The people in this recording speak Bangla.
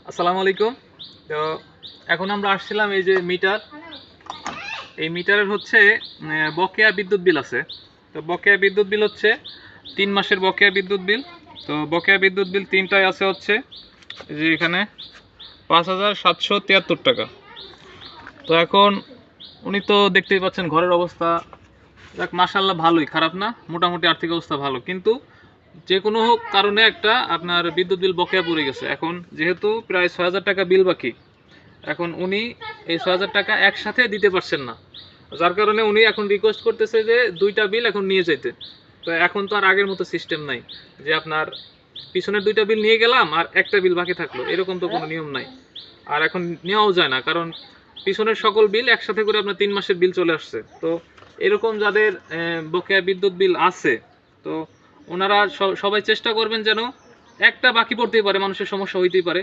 আসসালামু আলাইকুম। তো এখন আমরা আসছিলাম এই যে মিটার, এই মিটারের হচ্ছে বকেয়া বিদ্যুৎ বিল আছে। তো বকেয়া বিদ্যুৎ বিল হচ্ছে 3 মাসের বকেয়া বিদ্যুৎ বিল। তো বকেয়া বিদ্যুৎ বিল তিনটায় আছে হচ্ছে এই যে এখানে 5,773 টাকা। তো এখন উনি তো দেখতেই পাচ্ছেন ঘরের অবস্থা, যাক মাশাআল্লাহ ভালোই, খারাপ না, মোটামুটি আর্থিক অবস্থা ভালো। কিন্তু যে কোনো কারণে একটা আপনার বিদ্যুৎ বিল বকেয়া পড়ে গেছে। এখন যেহেতু প্রায় 6,000 টাকা বিল বাকি, এখন উনি এই 6,000 টাকা একসাথে দিতে পারছেন না, যার কারণে উনি এখন রিকোয়েস্ট করতেছে যে দুইটা বিল এখন নিয়ে যেতে। তো এখন তো আর আগের মতো সিস্টেম নাই যে আপনার পিছনের দুইটা বিল নিয়ে গেলাম আর একটা বিল বাকি থাকলো, এরকম তো কোনো নিয়ম নাই। আর এখন নেওয়াও যায় না, কারণ পিছনের সকল বিল একসাথে করে আপনার 3 মাসের বিল চলে আসছে। তো এরকম যাদের বকেয়া বিদ্যুৎ বিল আছে, তো ওনারা সবাই চেষ্টা করবেন যেন একটা বাকি পড়তেই পারে, মানুষের সমস্যা হইতেই পারে,